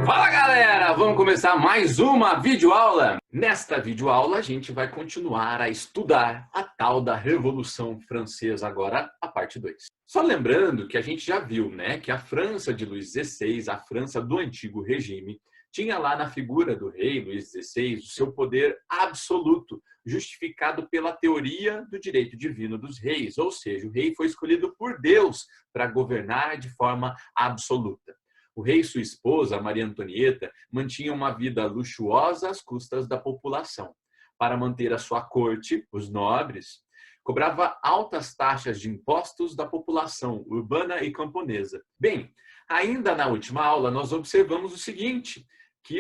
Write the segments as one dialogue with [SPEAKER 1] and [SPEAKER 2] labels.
[SPEAKER 1] Fala galera, vamos começar mais uma videoaula. Nesta videoaula a gente vai continuar a estudar a tal da Revolução Francesa, agora a parte 2. Só lembrando que a gente já viu, né, que a França de Luís XVI, a França do antigo regime, tinha lá na figura do rei Luís XVI o seu poder absoluto, justificado pela teoria do direito divino dos reis, ou seja, o rei foi escolhido por Deus para governar de forma absoluta. O rei e sua esposa, Maria Antonieta, mantinham uma vida luxuosa às custas da população. Para manter a sua corte, os nobres, cobrava altas taxas de impostos da população urbana e camponesa. Bem, ainda na última aula nós observamos o seguinte, que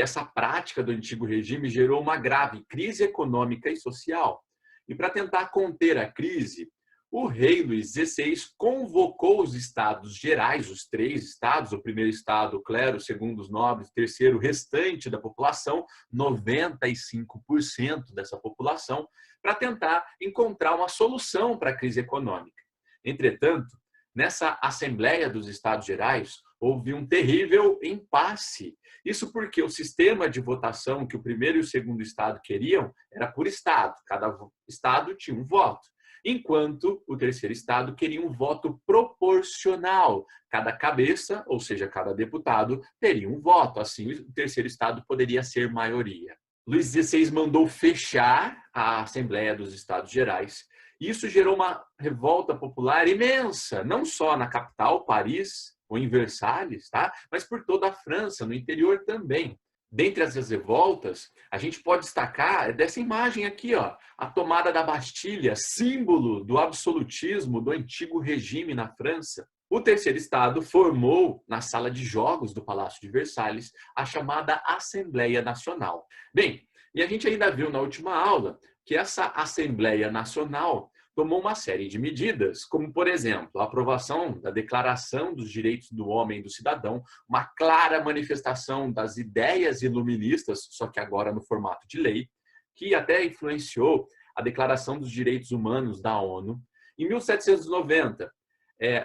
[SPEAKER 1] essa prática do antigo regime gerou uma grave crise econômica e social. E para tentar conter a crise, o rei Luís XVI convocou os estados gerais, os 3 estados, o primeiro estado, o clero, o segundo, os nobres, o terceiro, o restante da população, 95% dessa população, para tentar encontrar uma solução para a crise econômica. Entretanto, nessa Assembleia dos Estados Gerais, houve um terrível impasse. Isso porque o sistema de votação que o primeiro e o segundo estado queriam era por estado. Cada estado tinha um voto. Enquanto o terceiro estado queria um voto proporcional. Cada cabeça, ou seja, cada deputado, teria um voto. Assim, o terceiro estado poderia ser maioria. Luís XVI mandou fechar a Assembleia dos Estados Gerais. Isso gerou uma revolta popular imensa, não só na capital, Paris, ou em Versalhes, tá? Mas por toda a França, no interior também. Dentre essas revoltas, a gente pode destacar dessa imagem aqui, ó, a tomada da Bastilha, símbolo do absolutismo do antigo regime na França. O terceiro estado formou, na sala de jogos do Palácio de Versalhes, a chamada Assembleia Nacional. Bem, e a gente ainda viu na última aula que essa Assembleia Nacional tomou uma série de medidas, como, por exemplo, a aprovação da Declaração dos Direitos do Homem e do Cidadão, uma clara manifestação das ideias iluministas, só que agora no formato de lei, que até influenciou a Declaração dos Direitos Humanos da ONU. Em 1790,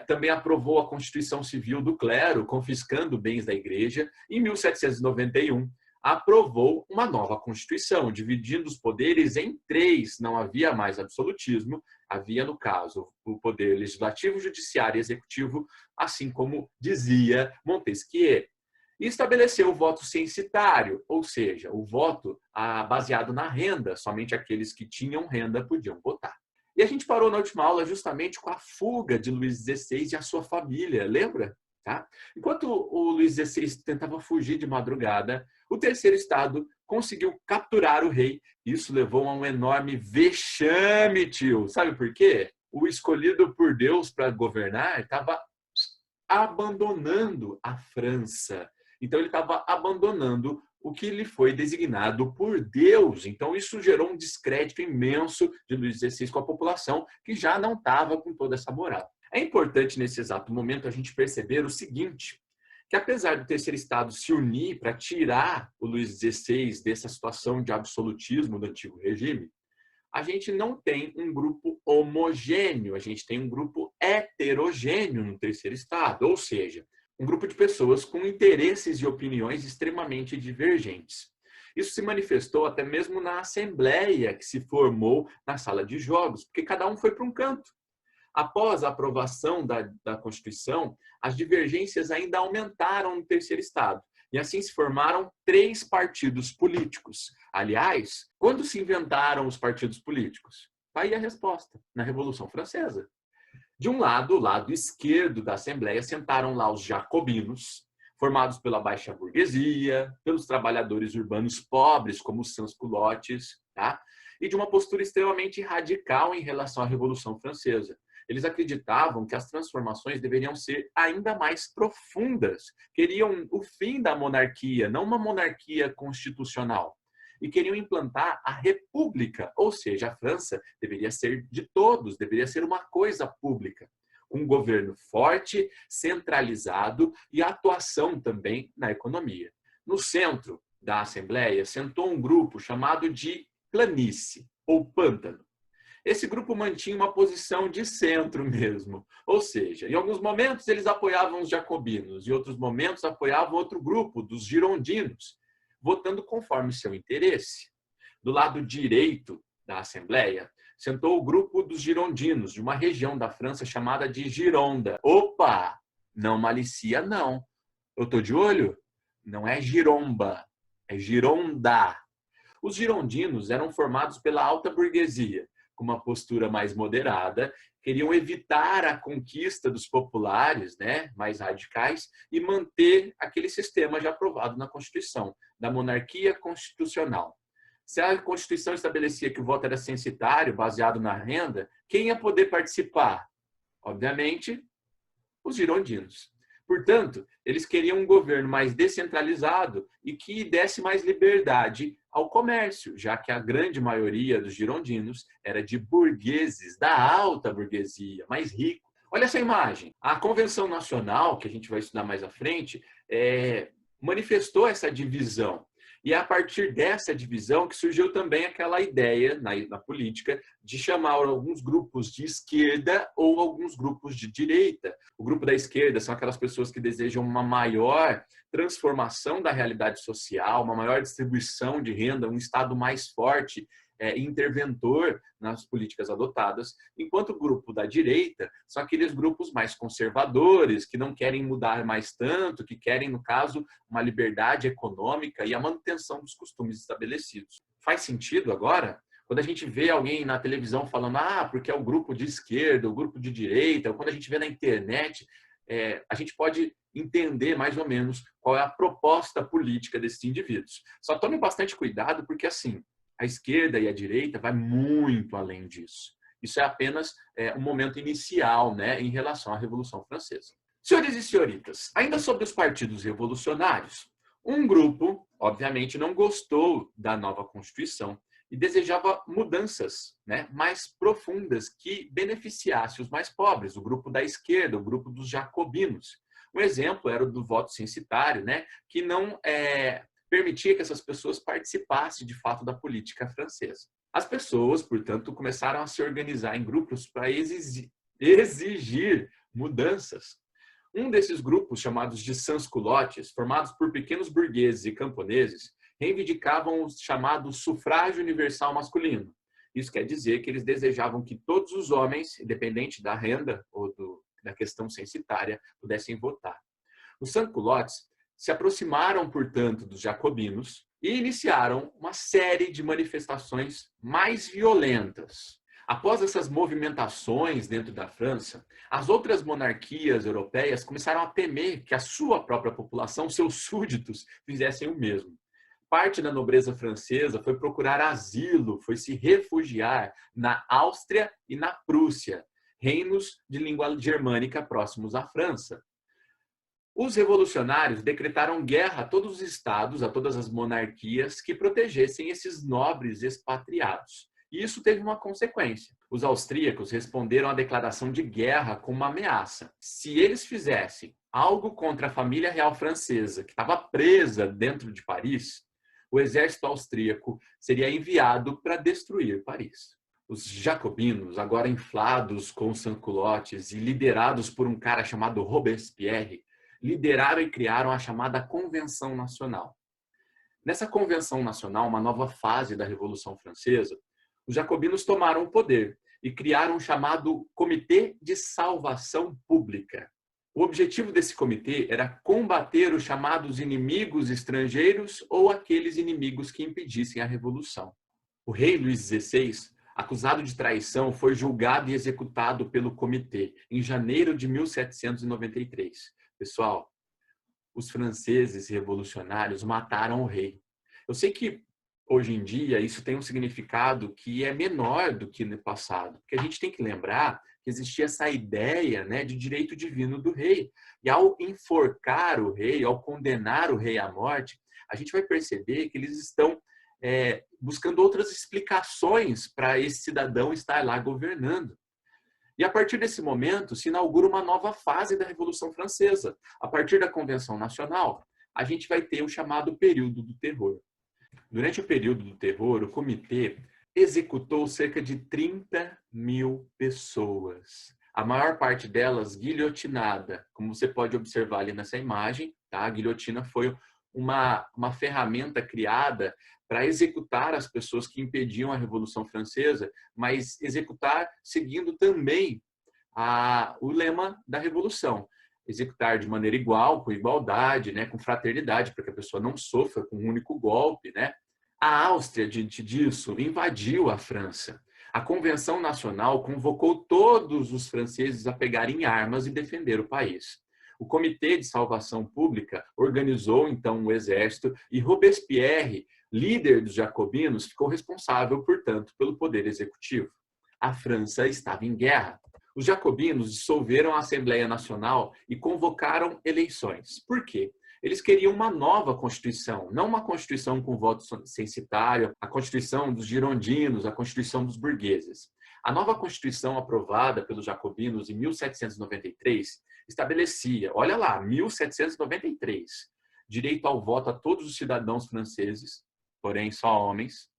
[SPEAKER 1] também aprovou a Constituição Civil do Clero, confiscando bens da Igreja. Em 1791, aprovou uma nova Constituição, dividindo os poderes em 3. Não havia mais absolutismo, havia, no caso, o poder legislativo, judiciário e executivo, assim como dizia Montesquieu. E estabeleceu o voto censitário, ou seja, o voto baseado na renda, somente aqueles que tinham renda podiam votar. E a gente parou na última aula justamente com a fuga de Luís XVI e a sua família, lembra? Tá? Enquanto o Luís XVI tentava fugir de madrugada, o terceiro estado conseguiu capturar o rei. Isso levou a um enorme vexame, tio. Sabe por quê? O escolhido por Deus para governar estava abandonando a França. Então ele estava abandonando o que lhe foi designado por Deus. Então isso gerou um descrédito imenso de Luís XVI com a população, que já não estava com toda essa moral. É importante nesse exato momento a gente perceber o seguinte, que apesar do terceiro estado se unir para tirar o Luís XVI dessa situação de absolutismo do antigo regime, a gente não tem um grupo homogêneo, a gente tem um grupo heterogêneo no terceiro estado, ou seja, um grupo de pessoas com interesses e opiniões extremamente divergentes. Isso se manifestou até mesmo na Assembleia que se formou na sala de jogos, porque cada um foi para um canto. Após a aprovação da Constituição, as divergências ainda aumentaram no terceiro estado. E assim se formaram 3 partidos políticos. Aliás, quando se inventaram os partidos políticos? Está aí a resposta, na Revolução Francesa. De um lado, o lado esquerdo da Assembleia, sentaram lá os jacobinos, formados pela baixa burguesia, pelos trabalhadores urbanos pobres, como os sans-culottes, tá? E de uma postura extremamente radical em relação à Revolução Francesa. Eles acreditavam que as transformações deveriam ser ainda mais profundas. Queriam o fim da monarquia, não uma monarquia constitucional. E queriam implantar a república, ou seja, a França deveria ser de todos, deveria ser uma coisa pública. Com um governo forte, centralizado e atuação também na economia. No centro da Assembleia sentou um grupo chamado de planície, ou pântano. Esse grupo mantinha uma posição de centro mesmo. Ou seja, em alguns momentos eles apoiavam os jacobinos, em outros momentos apoiavam outro grupo, dos girondinos, votando conforme seu interesse. Do lado direito da Assembleia, sentou o grupo dos girondinos, de uma região da França chamada de Gironda. Opa! Não malicia, não. Eu estou de olho? Não é giromba, é gironda. Os girondinos eram formados pela alta burguesia, com uma postura mais moderada, queriam evitar a conquista dos populares, né, mais radicais, e manter aquele sistema já aprovado na Constituição, da monarquia constitucional. Se a Constituição estabelecia que o voto era censitário, baseado na renda, quem ia poder participar? Obviamente, os girondinos. Portanto, eles queriam um governo mais descentralizado e que desse mais liberdade ao comércio, já que a grande maioria dos girondinos era de burgueses, da alta burguesia, mais rico. Olha essa imagem. A Convenção Nacional, que a gente vai estudar mais à frente, manifestou essa divisão. E é a partir dessa divisão que surgiu também aquela ideia na política de chamar alguns grupos de esquerda ou alguns grupos de direita. O grupo da esquerda são aquelas pessoas que desejam uma maior transformação da realidade social, uma maior distribuição de renda, um Estado mais forte, interventor nas políticas adotadas, enquanto o grupo da direita são aqueles grupos mais conservadores, que não querem mudar mais tanto, que querem, no caso, uma liberdade econômica e a manutenção dos costumes estabelecidos. Faz sentido agora? Quando a gente vê alguém na televisão falando, porque é o grupo de esquerda, o grupo de direita, ou quando a gente vê na internet, a gente pode entender mais ou menos qual é a proposta política desses indivíduos. Só tome bastante cuidado, porque assim, a esquerda e a direita vai muito além disso. Isso é apenas um momento inicial, né, em relação à Revolução Francesa. Senhores e senhoritas, ainda sobre os partidos revolucionários, um grupo, obviamente, não gostou da nova Constituição e desejava mudanças, né, mais profundas que beneficiassem os mais pobres, o grupo da esquerda, o grupo dos jacobinos. Um exemplo era o do voto censitário, né, que não permitia que essas pessoas participassem de fato da política francesa. As pessoas, portanto, começaram a se organizar em grupos para exigir mudanças. Um desses grupos, chamados de sans-culottes, formados por pequenos burgueses e camponeses, reivindicavam o chamado sufrágio universal masculino. Isso quer dizer que eles desejavam que todos os homens, independente da renda ou da questão censitária, pudessem votar. Os sans-culottes se aproximaram, portanto, dos jacobinos e iniciaram uma série de manifestações mais violentas. Após essas movimentações dentro da França, as outras monarquias europeias começaram a temer que a sua própria população, seus súditos, fizessem o mesmo. Parte da nobreza francesa foi procurar asilo, foi se refugiar na Áustria e na Prússia, reinos de língua germânica próximos à França. Os revolucionários decretaram guerra a todos os estados, a todas as monarquias que protegessem esses nobres expatriados. E isso teve uma consequência. Os austríacos responderam à declaração de guerra com uma ameaça. Se eles fizessem algo contra a família real francesa, que estava presa dentro de Paris, o exército austríaco seria enviado para destruir Paris. Os jacobinos, agora inflados com sans-culottes e liderados por um cara chamado Robespierre, lideraram e criaram a chamada Convenção Nacional. Nessa Convenção Nacional, uma nova fase da Revolução Francesa, os jacobinos tomaram o poder e criaram o chamado Comitê de Salvação Pública. O objetivo desse comitê era combater os chamados inimigos estrangeiros ou aqueles inimigos que impedissem a Revolução. O rei Luís XVI, acusado de traição, foi julgado e executado pelo comitê em janeiro de 1793. Pessoal, os franceses revolucionários mataram o rei. Eu sei que hoje em dia isso tem um significado que é menor do que no passado, porque a gente tem que lembrar que existia essa ideia, né, de direito divino do rei. E ao enforcar o rei, ao condenar o rei à morte, a gente vai perceber que eles estão buscando outras explicações para esse cidadão estar lá governando. E a partir desse momento se inaugura uma nova fase da Revolução Francesa. A partir da Convenção Nacional, a gente vai ter o chamado período do terror. Durante o período do terror, o comitê executou cerca de 30 mil pessoas. A maior parte delas guilhotinada, como você pode observar ali nessa imagem, tá? A guilhotina foi uma ferramenta criada para executar as pessoas que impediam a Revolução Francesa, mas executar seguindo também o lema da Revolução. Executar de maneira igual, com igualdade, né, com fraternidade, para que a pessoa não sofra com um único golpe, né? A Áustria, diante disso, invadiu a França. A Convenção Nacional convocou todos os franceses a pegarem armas e defender o país. O Comitê de Salvação Pública organizou, então, o exército e Robespierre, líder dos jacobinos, ficou responsável, portanto, pelo poder executivo. A França estava em guerra. Os jacobinos dissolveram a Assembleia Nacional e convocaram eleições. Por quê? Eles queriam uma nova Constituição, não uma Constituição com voto censitário, a Constituição dos girondinos, a Constituição dos burgueses. A nova Constituição aprovada pelos jacobinos em 1793 estabelecia, olha lá, 1793, direito ao voto a todos os cidadãos franceses, porém só homens,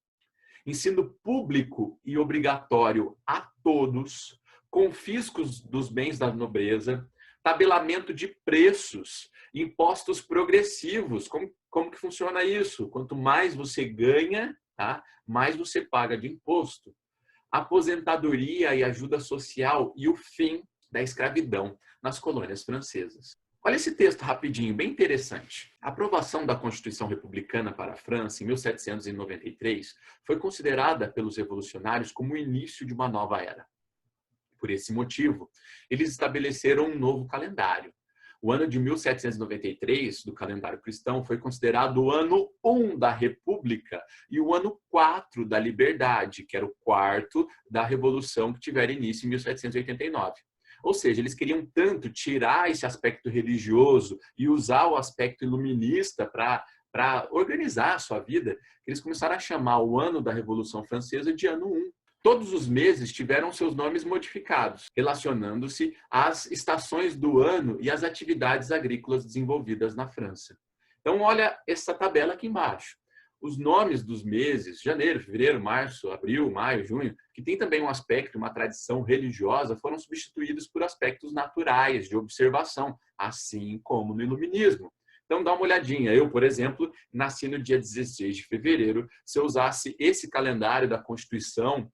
[SPEAKER 1] ensino público e obrigatório a todos, confiscos dos bens da nobreza, tabelamento de preços, impostos progressivos. Como que funciona isso? Quanto mais você ganha, tá, mais você paga de imposto. Aposentadoria e ajuda social e o fim da escravidão nas colônias francesas. Olha esse texto rapidinho, bem interessante. A aprovação da Constituição Republicana para a França em 1793 foi considerada pelos revolucionários como o início de uma nova era. Por esse motivo, eles estabeleceram um novo calendário. O ano de 1793, do calendário cristão, foi considerado o ano 1 da República e o ano 4 da Liberdade, que era o quarto da Revolução que tiver início em 1789. Ou seja, eles queriam tanto tirar esse aspecto religioso e usar o aspecto iluminista para organizar a sua vida, que eles começaram a chamar o ano da Revolução Francesa de ano 1. Todos os meses tiveram seus nomes modificados, relacionando-se às estações do ano e às atividades agrícolas desenvolvidas na França. Então, olha essa tabela aqui embaixo. Os nomes dos meses, janeiro, fevereiro, março, abril, maio, junho, que tem também um aspecto, uma tradição religiosa, foram substituídos por aspectos naturais, de observação, assim como no iluminismo. Então, dá uma olhadinha. Eu, por exemplo, nasci no dia 16 de fevereiro. Se eu usasse esse calendário da Constituição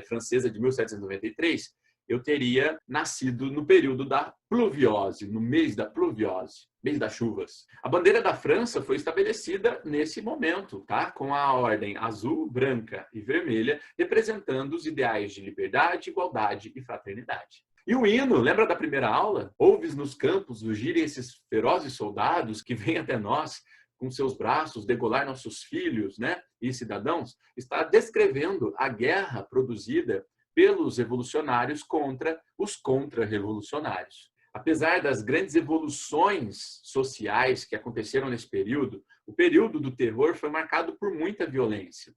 [SPEAKER 1] francesa de 1793, eu teria nascido no período da pluviose, no mês da pluviose, mês das chuvas. A bandeira da França foi estabelecida nesse momento, tá? Com a ordem azul, branca e vermelha, representando os ideais de liberdade, igualdade e fraternidade. E o hino, lembra da primeira aula? Ouves nos campos rugirem esses ferozes soldados que vêm até nós, com seus braços, degolar nossos filhos, né, e cidadãos, está descrevendo a guerra produzida pelos revolucionários contra os contra-revolucionários. Apesar das grandes evoluções sociais que aconteceram nesse período, o período do terror foi marcado por muita violência.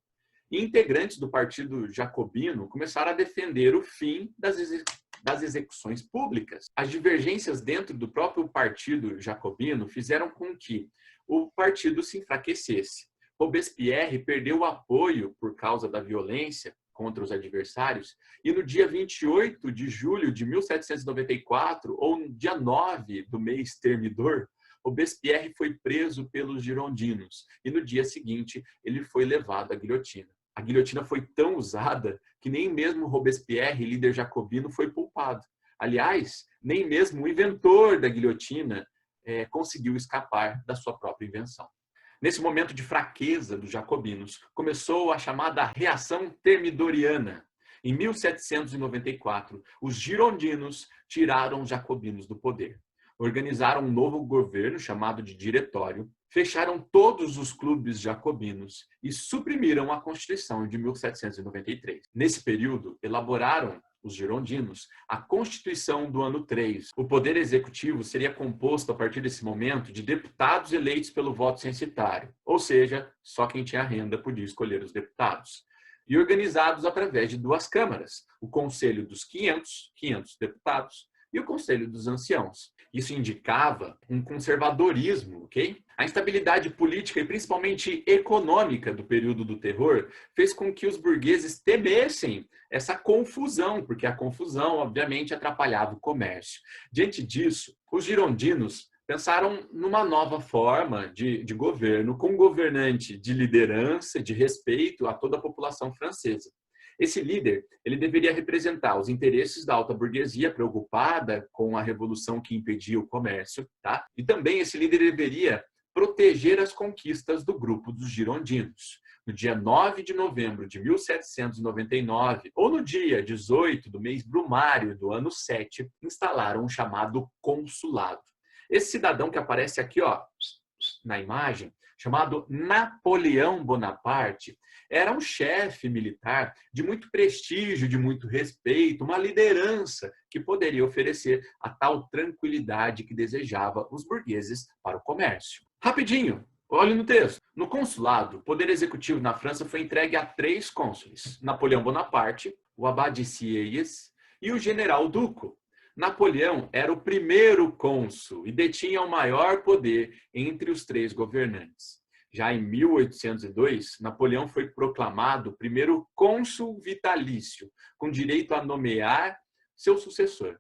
[SPEAKER 1] E integrantes do Partido Jacobino começaram a defender o fim das execuções públicas. As divergências dentro do próprio Partido Jacobino fizeram com que o partido se enfraquecesse. Robespierre perdeu o apoio por causa da violência contra os adversários e no dia 28 de julho de 1794, ou no dia 9 do mês termidor, Robespierre foi preso pelos girondinos e no dia seguinte ele foi levado à guilhotina. A guilhotina foi tão usada que nem mesmo Robespierre, líder jacobino, foi culpado. Aliás, nem mesmo o inventor da guilhotina conseguiu escapar da sua própria invenção. Nesse momento de fraqueza dos jacobinos, começou a chamada reação termidoriana. Em 1794, os girondinos tiraram os jacobinos do poder. Organizaram um novo governo chamado de Diretório, fecharam todos os clubes jacobinos e suprimiram a Constituição de 1793. Nesse período, elaboraram os girondinos, a Constituição do ano 3. O poder executivo seria composto, a partir desse momento, de deputados eleitos pelo voto censitário, ou seja, só quem tinha renda podia escolher os deputados, e organizados através de duas câmaras, o Conselho dos 500 deputados, e o Conselho dos Anciãos. Isso indicava um conservadorismo, ok? A instabilidade política e principalmente econômica do período do terror fez com que os burgueses temessem essa confusão, porque a confusão, obviamente, atrapalhava o comércio. Diante disso, os girondinos pensaram numa nova forma de governo, com um governante de liderança, de respeito a toda a população francesa. Esse líder, ele deveria representar os interesses da alta burguesia preocupada com a revolução que impedia o comércio, tá? E também esse líder deveria proteger as conquistas do grupo dos girondinos. No dia 9 de novembro de 1799, ou no dia 18 do mês brumário do ano 7, instalaram um chamado consulado. Esse cidadão que aparece aqui, ó, na imagem, chamado Napoleão Bonaparte, era um chefe militar de muito prestígio, de muito respeito, uma liderança que poderia oferecer a tal tranquilidade que desejava os burgueses para o comércio. Rapidinho, olhe no texto. No consulado, o poder executivo na França foi entregue a 3 cônsules: Napoleão Bonaparte, o Abade Sieyes e o general Duco. Napoleão era o primeiro cônsul e detinha o maior poder entre os 3 governantes. Já em 1802, Napoleão foi proclamado o primeiro cônsul vitalício, com direito a nomear seu sucessor.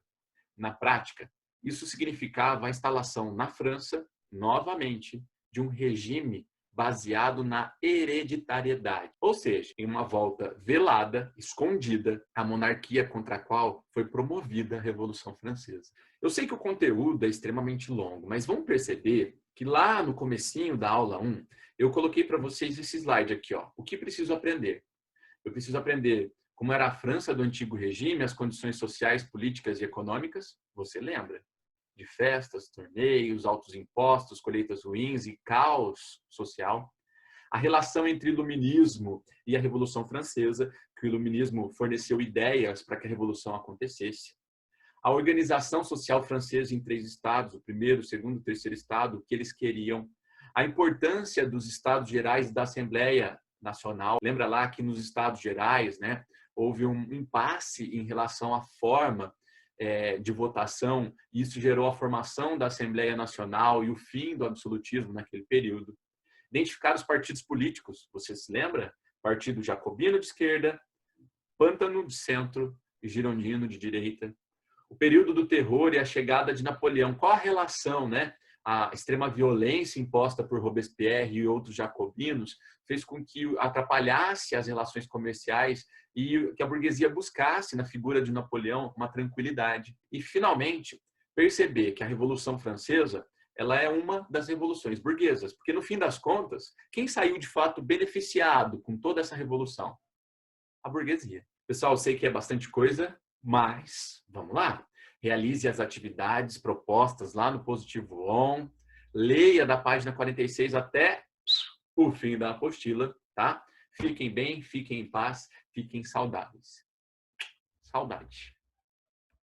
[SPEAKER 1] Na prática, isso significava a instalação na França, novamente, de um regime baseado na hereditariedade, ou seja, em uma volta velada, escondida, à monarquia contra a qual foi promovida a Revolução Francesa. Eu sei que o conteúdo é extremamente longo, mas vamos perceber que lá no comecinho da aula 1, eu coloquei para vocês esse slide aqui, ó. O que preciso aprender? Eu preciso aprender como era a França do antigo regime, as condições sociais, políticas e econômicas. Você lembra? De festas, torneios, altos impostos, colheitas ruins e caos social. A relação entre iluminismo e a Revolução Francesa, que o iluminismo forneceu ideias para que a Revolução acontecesse. A organização social francesa em 3 estados, o primeiro, o segundo e o terceiro estado, o que eles queriam. A importância dos Estados Gerais e da Assembleia Nacional. Lembra lá que nos Estados Gerais, né, houve um impasse em relação à forma de votação, e isso gerou a formação da Assembleia Nacional e o fim do absolutismo naquele período. Identificar os partidos políticos, você se lembra? Partido Jacobino de esquerda, Pântano de centro e Girondino de direita. O período do terror e a chegada de Napoleão, qual a relação, né? A extrema violência imposta por Robespierre e outros jacobinos fez com que atrapalhasse as relações comerciais e que a burguesia buscasse na figura de Napoleão uma tranquilidade. E, finalmente, perceber que a Revolução Francesa ela é uma das revoluções burguesas, porque, no fim das contas, quem saiu de fato beneficiado com toda essa revolução? A burguesia. Pessoal, eu sei que é bastante coisa, mas vamos lá. Realize as atividades propostas lá no Positivo On. Leia da página 46 até o fim da apostila, tá? Fiquem bem, fiquem em paz, fiquem saudáveis. Saudade.